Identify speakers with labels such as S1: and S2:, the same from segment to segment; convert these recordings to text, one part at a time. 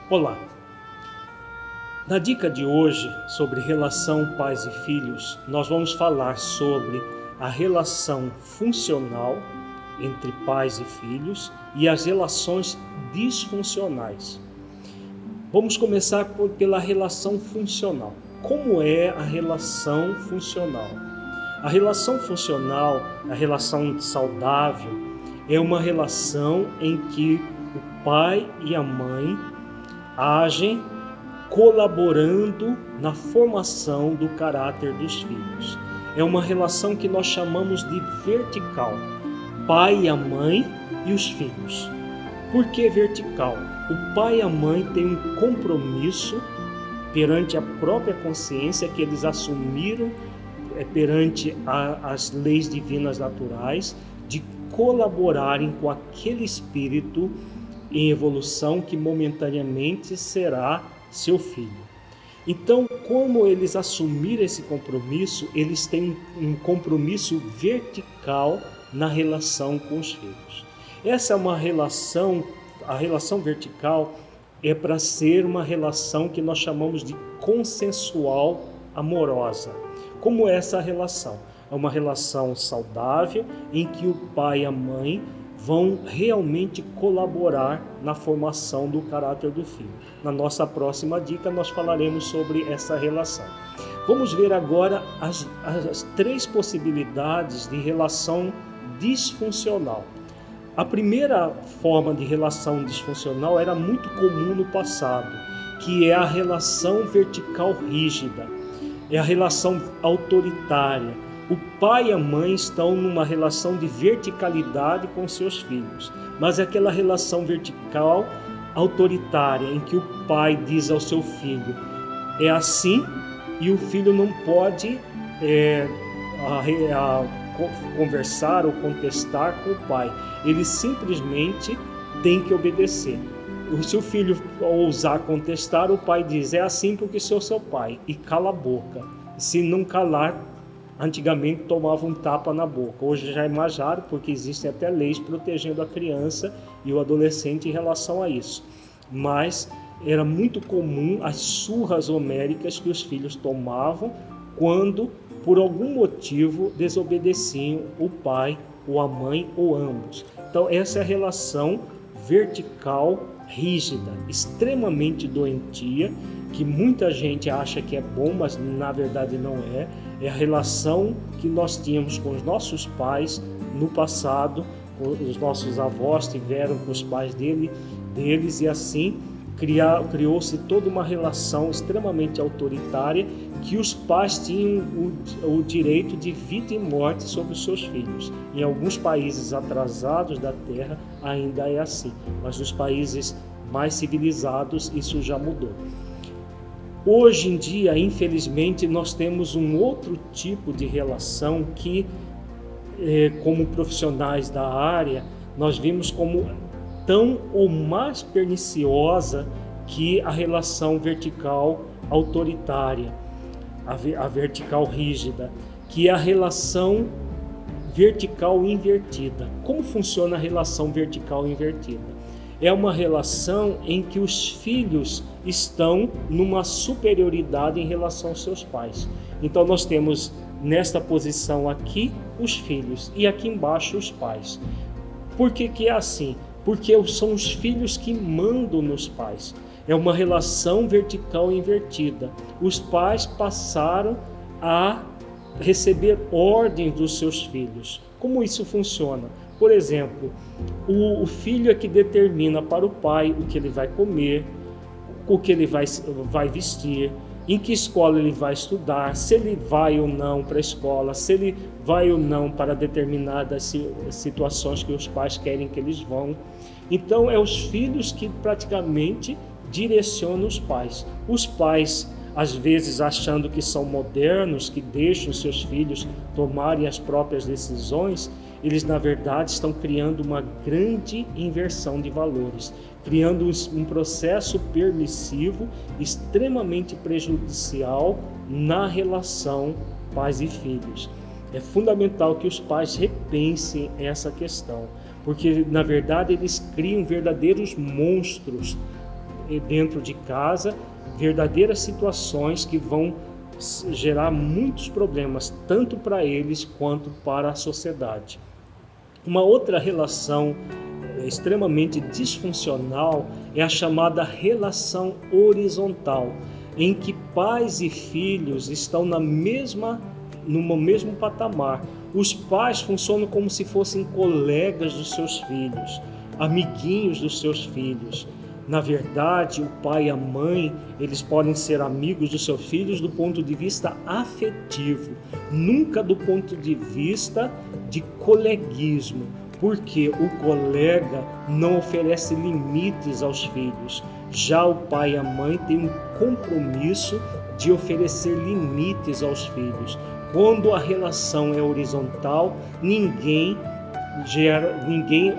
S1: Olá! Na dica de hoje sobre relação pais e filhos, nós vamos falar sobre a relação funcional entre pais e filhos e as relações disfuncionais. Vamos começar pela relação funcional. Como é a relação funcional? A relação funcional, a relação saudável, é uma relação em que o pai e a mãe agem colaborando na formação do caráter dos filhos. É uma relação que nós chamamos de vertical. Pai e a mãe e os filhos. Por que vertical? O pai e a mãe têm um compromisso perante a própria consciência que eles assumiram perante as leis divinas naturais de colaborarem com aquele espírito em evolução que momentaneamente será seu filho. Então, como eles assumiram esse compromisso, eles têm um compromisso vertical na relação com os filhos. Essa é uma relação, a relação vertical é para ser uma relação que nós chamamos de consensual amorosa. Como é essa relação? É uma relação saudável em que o pai e a mãe vão realmente colaborar na formação do caráter do filho. Na nossa próxima dica nós falaremos sobre essa relação. Vamos ver agora as três possibilidades de relação disfuncional. A primeira forma de relação disfuncional era muito comum no passado, que é a relação vertical rígida, é a relação autoritária. O pai e a mãe estão numa relação de verticalidade com seus filhos, mas é aquela relação vertical autoritária em que o pai diz ao seu filho, é assim, e o filho não pode conversar ou contestar com o pai. Ele simplesmente tem que obedecer. Se o filho ousar contestar, o pai diz, é assim porque sou seu pai, e cala a boca. Se não calar, antigamente tomava um tapa na boca. Hoje já é mais raro, porque existem até leis protegendo a criança e o adolescente em relação a isso. Mas era muito comum as surras homéricas que os filhos tomavam quando, por algum motivo, desobedeciam o pai ou a mãe ou ambos. Então essa é a relação vertical rígida, extremamente doentia, que muita gente acha que é bom, mas na verdade não é. É a relação que nós tínhamos com os nossos pais no passado, os nossos avós tiveram com os pais deles, e assim criou-se toda uma relação extremamente autoritária, que os pais tinham o direito de vida e morte sobre os seus filhos. Em alguns países atrasados da Terra ainda é assim, mas nos países mais civilizados isso já mudou. Hoje em dia, infelizmente, nós temos um outro tipo de relação que, como profissionais da área, nós vimos como tão ou mais perniciosa que a relação vertical autoritária, a vertical rígida, que é a relação vertical invertida. Como funciona a relação vertical invertida? É uma relação em que os filhos estão numa superioridade em relação aos seus pais. Então nós temos nesta posição aqui os filhos e aqui embaixo os pais. Por que é assim? Porque são os filhos que mandam nos pais. É uma relação vertical invertida. Os pais passaram a receber ordens dos seus filhos. Como isso funciona? Por exemplo, o filho é que determina para o pai o que ele vai comer, o que ele vai vestir, em que escola ele vai estudar, se ele vai ou não para a escola, se ele vai ou não para determinadas situações que os pais querem que eles vão. Então, é os filhos que praticamente direcionam os pais. Os pais, às vezes, achando que são modernos, que deixam seus filhos tomarem as próprias decisões, eles, na verdade, estão criando uma grande inversão de valores, criando um processo permissivo extremamente prejudicial na relação pais e filhos. É fundamental que os pais repensem essa questão, porque, na verdade, eles criam verdadeiros monstros dentro de casa verdadeiras situações que vão gerar muitos problemas, tanto para eles quanto para a sociedade. Uma outra relação extremamente disfuncional é a chamada relação horizontal, em que pais e filhos estão no mesmo patamar. Os pais funcionam como se fossem colegas dos seus filhos, amiguinhos dos seus filhos. Na verdade, o pai e a mãe, eles podem ser amigos dos seus filhos do ponto de vista afetivo, nunca do ponto de vista de coleguismo, porque o colega não oferece limites aos filhos. Já o pai e a mãe têm um compromisso de oferecer limites aos filhos. Quando a relação é horizontal, ninguém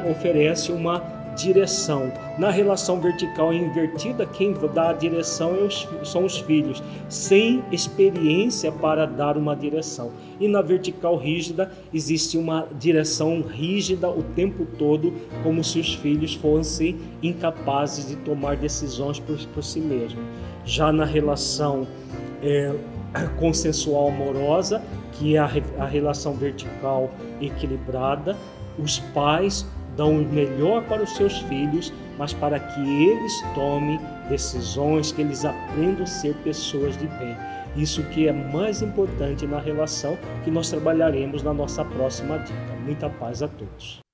S1: oferece uma direção. Na relação vertical e invertida, quem dá a direção são os filhos, sem experiência para dar uma direção. E na vertical rígida, existe uma direção rígida o tempo todo, como se os filhos fossem incapazes de tomar decisões por si mesmos. Já na relação consensual amorosa, que é a relação vertical equilibrada, os pais dão o melhor para os seus filhos, mas para que eles tomem decisões, que eles aprendam a ser pessoas de bem. Isso que é mais importante na relação, que nós trabalharemos na nossa próxima dica. Muita paz a todos.